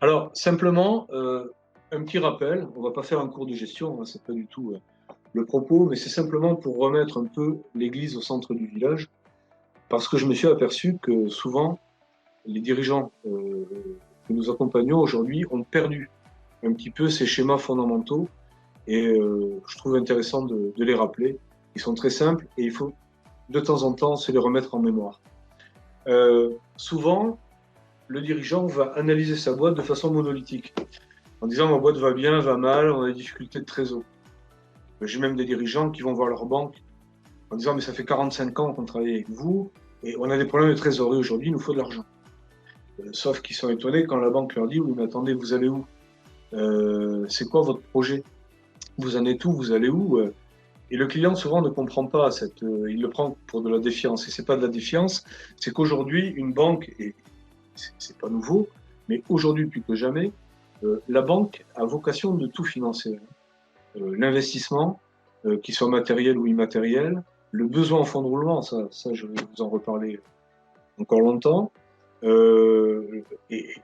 Alors, simplement, un petit rappel, on ne va pas faire un cours de gestion, hein, c'est pas du tout le propos, mais c'est simplement pour remettre un peu l'église au centre du village, parce que je me suis aperçu que souvent, les dirigeants que nous accompagnons aujourd'hui ont perdu un petit peu ces schémas fondamentaux, et je trouve intéressant de les rappeler. Ils sont très simples et il faut de temps en temps se les remettre en mémoire. Souvent, le dirigeant va analyser sa boîte de façon monolithique, en disant ma boîte va bien, va mal, on a des difficultés de trésor. J'ai même des dirigeants qui vont voir leur banque en disant mais ça fait 45 ans qu'on travaille avec vous et on a des problèmes de trésorerie aujourd'hui, il nous faut de l'argent. Sauf qu'ils sont étonnés quand la banque leur dit oui mais attendez, vous allez où? C'est quoi votre projet? Vous en êtes où? Vous allez où? Et le client souvent ne comprend pas il le prend pour de la défiance. Et c'est pas de la défiance, c'est qu'aujourd'hui une banque, et c'est pas nouveau, mais aujourd'hui plus que jamais, la banque a vocation de tout financer. L'investissement, qu'il soit matériel ou immatériel, le besoin en fonds de roulement, ça je vais vous en reparler encore longtemps, et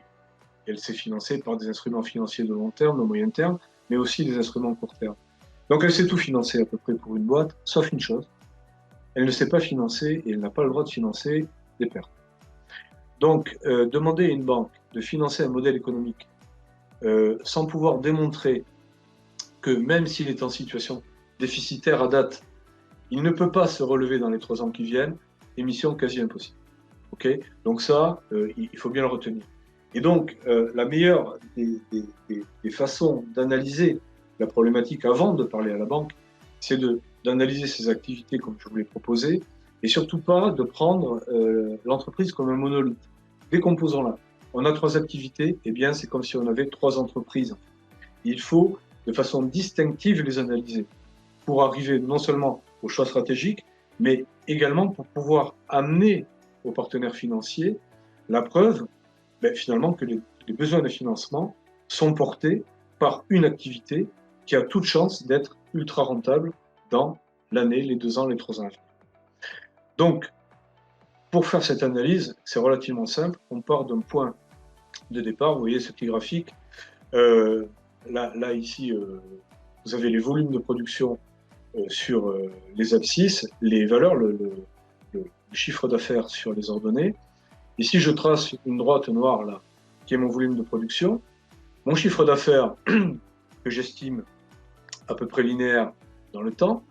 elle s'est financée par des instruments financiers de long terme, de moyen terme, mais aussi des instruments de court terme. Donc elle sait tout financer à peu près pour une boîte, sauf une chose, elle ne sait pas financer et elle n'a pas le droit de financer des pertes. Donc demander à une banque de financer un modèle économique sans pouvoir démontrer que même s'il est en situation déficitaire à date, il ne peut pas se relever dans les 3 ans qui viennent, émission quasi impossible. Okay, donc ça, il faut bien le retenir. Et donc, la meilleure des façons d'analyser la problématique avant de parler à la banque, c'est d'analyser ses activités comme je vous l'ai proposé, et surtout pas de prendre l'entreprise comme un monolithe. Décomposons-la. On a 3 activités, eh bien c'est comme si on avait 3 entreprises. Il faut, de façon distinctive, les analyser pour arriver non seulement aux choix stratégiques, mais également pour pouvoir amener aux partenaires financiers la preuve, finalement, que les besoins de financement sont portés par une activité qui a toute chance d'être ultra rentable dans l'année, les 2 ans, les 3 ans. Donc, pour faire cette analyse, c'est relativement simple. On part d'un point de départ. Vous voyez ce petit graphique. Là ici, vous avez les volumes de production sur les abscisses, les valeurs, le chiffre d'affaires sur les ordonnées. Ici, je trace une droite noire, là, qui est mon volume de production. Mon chiffre d'affaires, que j'estime à peu près linéaire dans le temps.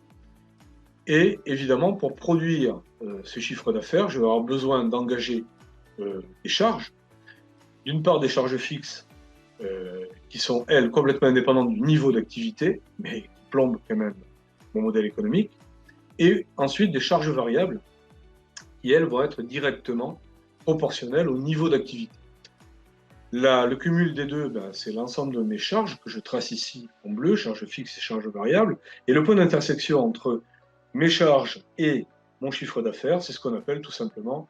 Et évidemment, pour produire ce chiffre d'affaires, je vais avoir besoin d'engager des charges. D'une part, des charges fixes qui sont, elles, complètement indépendantes du niveau d'activité, mais qui plombent quand même mon modèle économique. Et ensuite, des charges variables qui, elles, vont être directement proportionnelles au niveau d'activité. Le cumul des deux, c'est l'ensemble de mes charges que je trace ici en bleu, charges fixes et charges variables. Et le point d'intersection entre mes charges et mon chiffre d'affaires, c'est ce qu'on appelle tout simplement,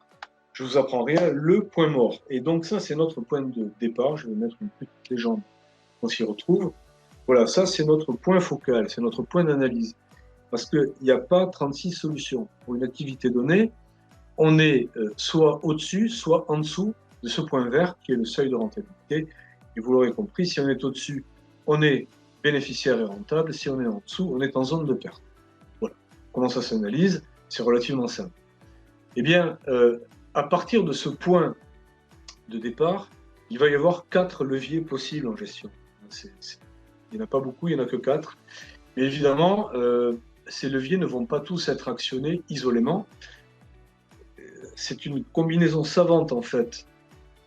je vous apprends rien, le point mort. Et donc ça, c'est notre point de départ. Je vais mettre une petite légende qu'on s'y retrouve. Voilà, ça, c'est notre point focal, c'est notre point d'analyse. Parce qu'il n'y a pas 36 solutions. Pour une activité donnée, on est soit au-dessus, soit en dessous de ce point vert qui est le seuil de rentabilité. Et vous l'aurez compris, si on est au-dessus, on est bénéficiaire et rentable. Si on est en dessous, on est en zone de perte. Voilà. Comment ça s'analyse? C'est relativement simple. Eh bien, à partir de ce point de départ, il va y avoir 4 leviers possibles en gestion. Il n'y en a pas beaucoup, il n'y en a que 4. Mais évidemment, ces leviers ne vont pas tous être actionnés isolément. C'est une combinaison savante, en fait,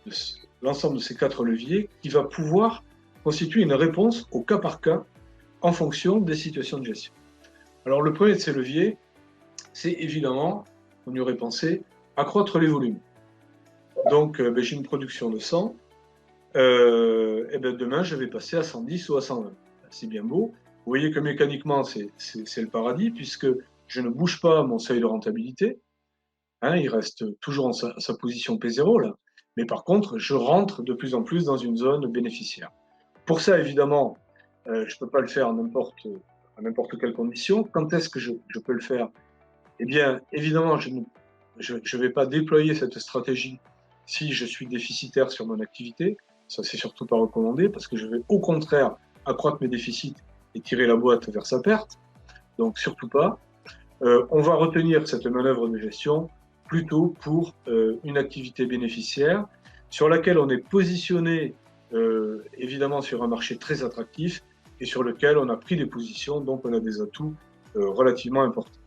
de l'ensemble de ces 4 leviers qui va pouvoir constituer une réponse au cas par cas en fonction des situations de gestion. Alors, le premier de ces leviers, c'est évidemment, on y aurait pensé, accroître les volumes. Donc, j'ai une production de 100, et demain, je vais passer à 110 ou à 120. C'est bien beau. Vous voyez que mécaniquement, c'est le paradis, puisque je ne bouge pas mon seuil de rentabilité. Hein, il reste toujours en sa position P0, là. Mais par contre, je rentre de plus en plus dans une zone bénéficiaire. Pour ça, évidemment, je ne peux pas le faire à n'importe quelle condition. Quand est-ce que je peux le faire? Eh bien, évidemment, je ne vais pas déployer cette stratégie si je suis déficitaire sur mon activité. Ça, c'est surtout pas recommandé parce que je vais au contraire accroître mes déficits et tirer la boîte vers sa perte. Donc, surtout pas. On va retenir cette manœuvre de gestion plutôt pour une activité bénéficiaire sur laquelle on est positionné évidemment sur un marché très attractif et sur lequel on a pris des positions, donc on a des atouts relativement importants.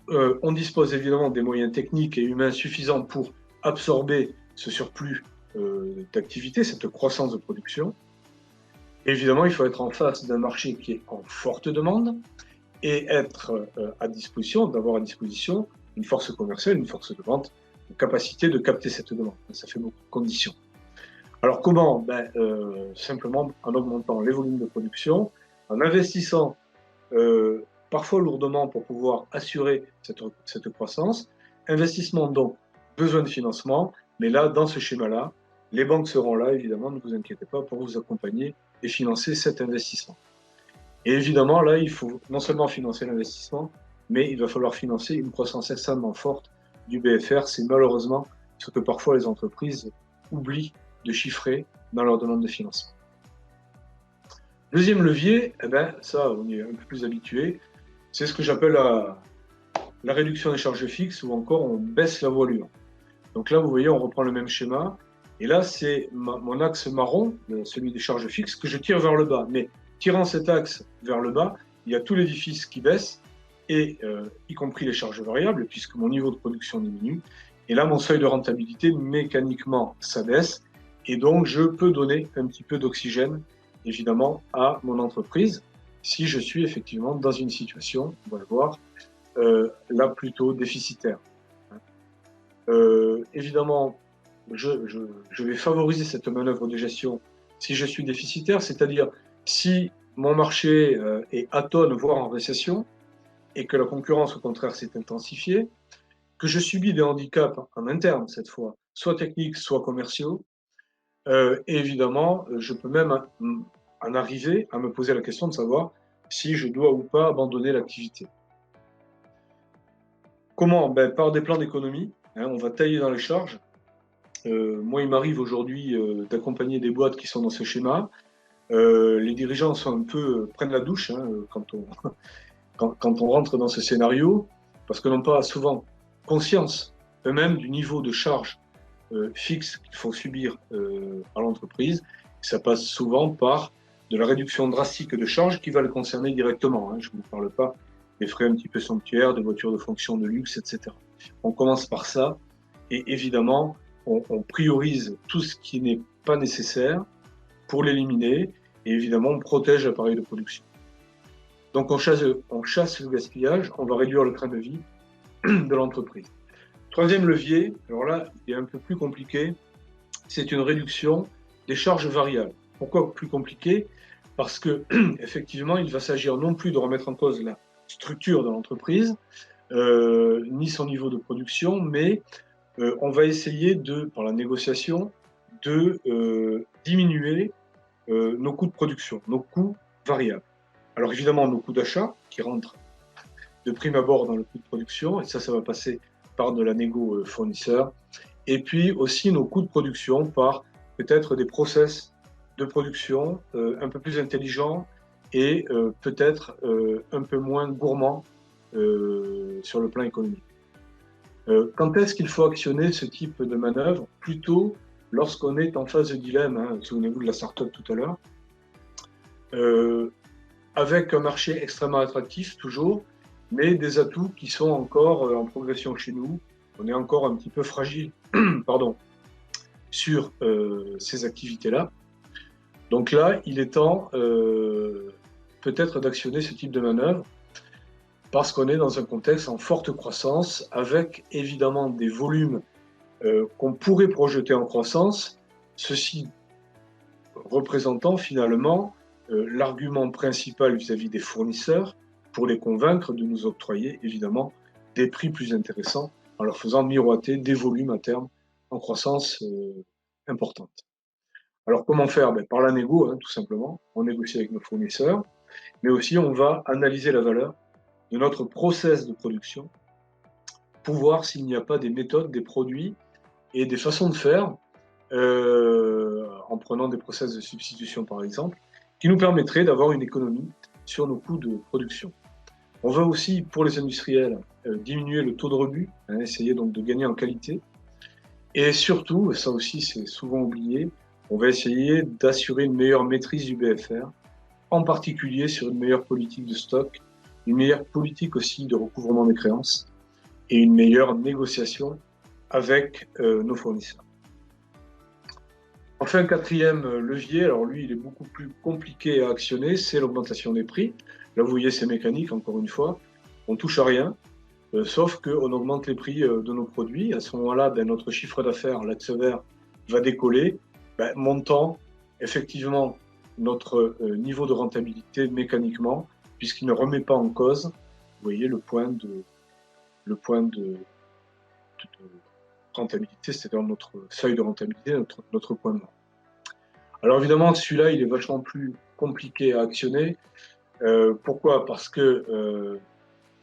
On dispose évidemment des moyens techniques et humains suffisants pour absorber ce surplus d'activité, cette croissance de production. Évidemment, il faut être en face d'un marché qui est en forte demande et être à disposition, d'avoir à disposition une force commerciale, une force de vente, une capacité de capter cette demande. Ça fait beaucoup de conditions. Alors comment? Simplement en augmentant les volumes de production, en investissant parfois lourdement pour pouvoir assurer cette croissance. Investissement donc, besoin de financement, mais là, dans ce schéma-là, les banques seront là, évidemment, ne vous inquiétez pas, pour vous accompagner et financer cet investissement. Et évidemment, là, il faut non seulement financer l'investissement, mais il va falloir financer une croissance extrêmement forte du BFR. C'est malheureusement ce que parfois les entreprises oublient de chiffrer dans leur demande de financement. Deuxième levier, ça, on est un peu plus habitué, c'est ce que j'appelle la réduction des charges fixes ou encore on baisse la voilure. Donc là, vous voyez, on reprend le même schéma. Et là, c'est mon axe marron, celui des charges fixes, que je tire vers le bas. Mais tirant cet axe vers le bas, il y a tout l'édifice qui baisse, et y compris les charges variables, puisque mon niveau de production diminue. Et là, mon seuil de rentabilité, mécaniquement, s'abaisse. Et donc, je peux donner un petit peu d'oxygène, évidemment, à mon entreprise, si je suis effectivement dans une situation, on va le voir, là plutôt déficitaire. Évidemment, je vais favoriser cette manœuvre de gestion si je suis déficitaire, c'est-à-dire si mon marché est atone, voire en récession, et que la concurrence, au contraire, s'est intensifiée, que je subis des handicaps en interne, cette fois, soit techniques, soit commerciaux, et évidemment, je peux même en arriver à me poser la question de savoir si je dois ou pas abandonner l'activité. Comment? Par des plans d'économie. On va tailler dans les charges. Moi, il m'arrive aujourd'hui d'accompagner des boîtes qui sont dans ce schéma. Les dirigeants sont un peu prennent la douche quand on rentre dans ce scénario, parce que n'ont pas souvent conscience eux-mêmes du niveau de charge fixe qu'il faut subir à l'entreprise. Ça passe souvent par de la réduction drastique de charges qui va le concerner directement. Je ne vous parle pas des frais un petit peu somptuaires, des voitures de fonction de luxe, etc. On commence par ça, et évidemment, on priorise tout ce qui n'est pas nécessaire pour l'éliminer, et évidemment, on protège l'appareil de production. Donc, on chasse le gaspillage, on va réduire le train de vie de l'entreprise. Troisième levier, alors là, il est un peu plus compliqué, c'est une réduction des charges variables. Pourquoi plus compliqué? Parce que, effectivement, il va s'agir non plus de remettre en cause la structure de l'entreprise, ni son niveau de production, mais on va essayer par la négociation, de diminuer nos coûts de production, nos coûts variables. Alors évidemment, nos coûts d'achat qui rentrent de prime abord dans le coût de production, et ça va passer par de la négo fournisseur, et puis aussi nos coûts de production par peut-être des process de production un peu plus intelligents et peut-être un peu moins gourmands sur le plan économique. Quand est-ce qu'il faut actionner ce type de manœuvre? Plutôt lorsqu'on est en phase de dilemme, souvenez-vous de la start-up tout à l'heure, avec un marché extrêmement attractif toujours, mais des atouts qui sont encore en progression chez nous. On est encore un petit peu fragile pardon, sur ces activités-là. Donc là, il est temps peut-être d'actionner ce type de manœuvre parce qu'on est dans un contexte en forte croissance avec évidemment des volumes qu'on pourrait projeter en croissance, ceci représentant finalement l'argument principal vis-à-vis des fournisseurs pour les convaincre de nous octroyer évidemment des prix plus intéressants en leur faisant miroiter des volumes à terme en croissance importante. Alors comment faire? Par la négo, tout simplement. On négocie avec nos fournisseurs, mais aussi on va analyser la valeur de notre process de production pour voir s'il n'y a pas des méthodes, des produits et des façons de faire en prenant des process de substitution par exemple, qui nous permettraient d'avoir une économie sur nos coûts de production. On va aussi, pour les industriels, diminuer le taux de rebut, hein, essayer donc de gagner en qualité. Et surtout, et ça aussi c'est souvent oublié, on va essayer d'assurer une meilleure maîtrise du BFR, en particulier sur une meilleure politique de stock, une meilleure politique aussi de recouvrement des créances et une meilleure négociation avec nos fournisseurs. Enfin, quatrième levier, alors lui, il est beaucoup plus compliqué à actionner, c'est l'augmentation des prix. Là, vous voyez, c'est mécanique, encore une fois. On touche à rien, sauf qu'on augmente les prix de nos produits. À ce moment-là, ben, notre chiffre d'affaires, l'axe vert, va décoller, ben, montant effectivement notre niveau de rentabilité mécaniquement, puisqu'il ne remet pas en cause, vous voyez, le point de rentabilité, c'est-à-dire notre seuil de rentabilité, notre point mort. Alors évidemment, celui-là, il est vachement plus compliqué à actionner. Pourquoi? Parce que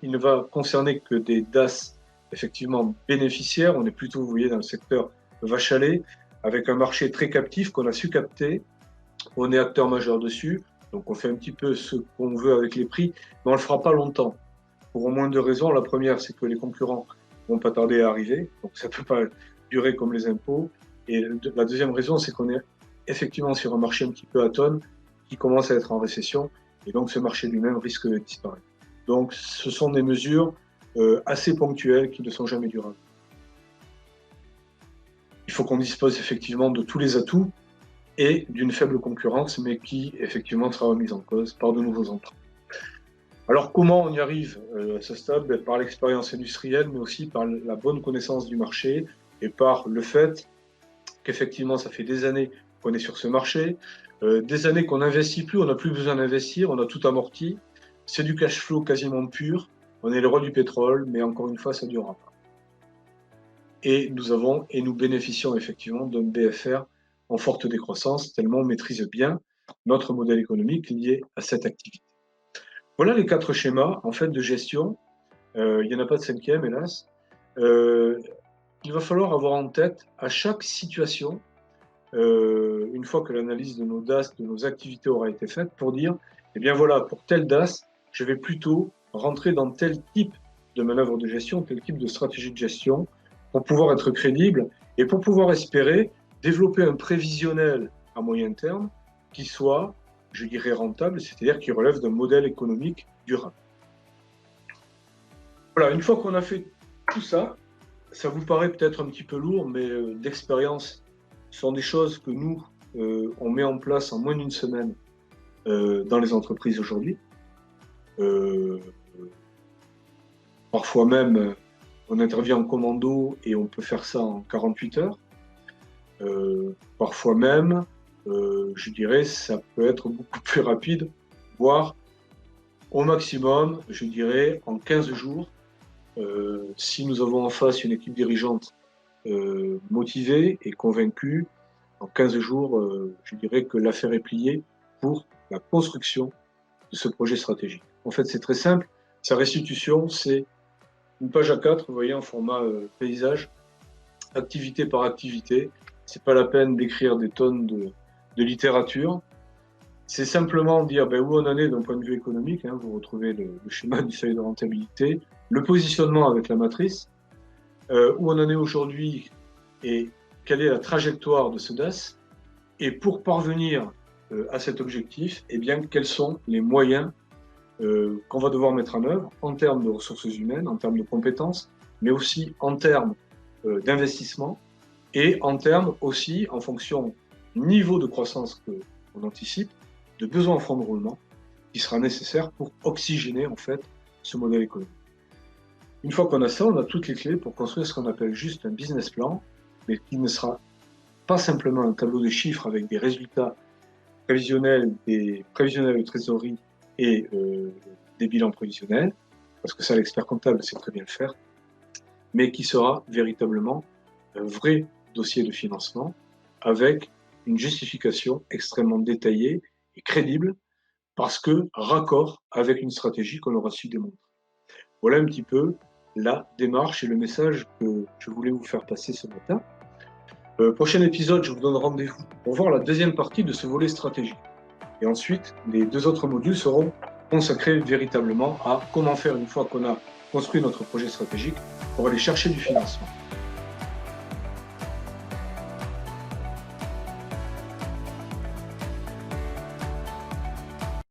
il ne va concerner que des DAS effectivement bénéficiaires. On est plutôt, vous voyez, dans le secteur vache à lait, avec un marché très captif qu'on a su capter. On est acteur majeur dessus, donc on fait un petit peu ce qu'on veut avec les prix, mais on ne le fera pas longtemps. Pour au moins deux raisons. La première, c'est que les concurrents vont pas tarder à arriver, donc ça peut pas durer comme les impôts. Et la deuxième raison, c'est qu'on est effectivement sur un marché un petit peu atone qui commence à être en récession, et donc ce marché lui-même risque de disparaître. Donc ce sont des mesures assez ponctuelles qui ne sont jamais durables. Il faut qu'on dispose effectivement de tous les atouts et d'une faible concurrence, mais qui effectivement sera remise en cause par de nouveaux entrants. Alors comment on y arrive à ce stade? Par l'expérience industrielle, mais aussi par la bonne connaissance du marché et par le fait qu'effectivement ça fait des années qu'on est sur ce marché, des années qu'on n'investit plus, on n'a plus besoin d'investir, on a tout amorti, c'est du cash flow quasiment pur, on est le roi du pétrole, mais encore une fois ça ne durera pas. Et nous bénéficions effectivement d'un BFR en forte décroissance, tellement on maîtrise bien notre modèle économique lié à cette activité. Voilà les quatre schémas en fait de gestion. Il n'y en a pas de cinquième, hélas. Il va falloir avoir en tête à chaque situation, une fois que l'analyse de nos DAS, de nos activités aura été faite, pour dire, eh bien voilà, pour tel DAS, je vais plutôt rentrer dans tel type de manœuvre de gestion, tel type de stratégie de gestion, pour pouvoir être crédible et pour pouvoir espérer développer un prévisionnel à moyen terme qui soit, je dirais, rentable, c'est-à-dire qui relève d'un modèle économique durable. Voilà, une fois qu'on a fait tout ça, ça vous paraît peut-être un petit peu lourd, mais d'expérience, ce sont des choses que nous, on met en place en moins d'une semaine dans les entreprises aujourd'hui. Parfois même, on intervient en commando et on peut faire ça en 48 heures. Parfois même, je dirais, ça peut être beaucoup plus rapide, voire au maximum, je dirais, en 15 jours, si nous avons en face une équipe dirigeante motivée et convaincue, en 15 jours, je dirais que l'affaire est pliée pour la construction de ce projet stratégique. En fait, c'est très simple. Sa restitution, c'est une page A4, vous voyez, en format paysage, activité par activité. C'est pas la peine d'écrire des tonnes de littérature. C'est simplement dire ben, où on en est d'un point de vue économique. Hein, vous retrouvez le schéma du seuil de rentabilité, le positionnement avec la matrice, où on en est aujourd'hui et quelle est la trajectoire de ce DAS. Et pour parvenir à cet objectif, eh bien, quels sont les moyens qu'on va devoir mettre en œuvre en termes de ressources humaines, en termes de compétences, mais aussi en termes d'investissement et en termes aussi, en fonction du niveau de croissance qu'on anticipe, de besoins en fonds de roulement qui sera nécessaire pour oxygéner en fait ce modèle économique. Une fois qu'on a ça, on a toutes les clés pour construire ce qu'on appelle juste un business plan, mais qui ne sera pas simplement un tableau de chiffres avec des résultats prévisionnels, des prévisionnels de trésorerie et des bilans prévisionnels, parce que ça, l'expert comptable sait très bien le faire, mais qui sera véritablement un vrai dossier de financement avec une justification extrêmement détaillée et crédible, parce que raccord avec une stratégie qu'on aura su démontrer. Voilà un petit peu la démarche et le message que je voulais vous faire passer ce matin. Prochain épisode, je vous donne rendez-vous pour voir la deuxième partie de ce volet stratégique. Et ensuite, les 2 autres modules seront consacrés véritablement à comment faire une fois qu'on a construit notre projet stratégique pour aller chercher du financement.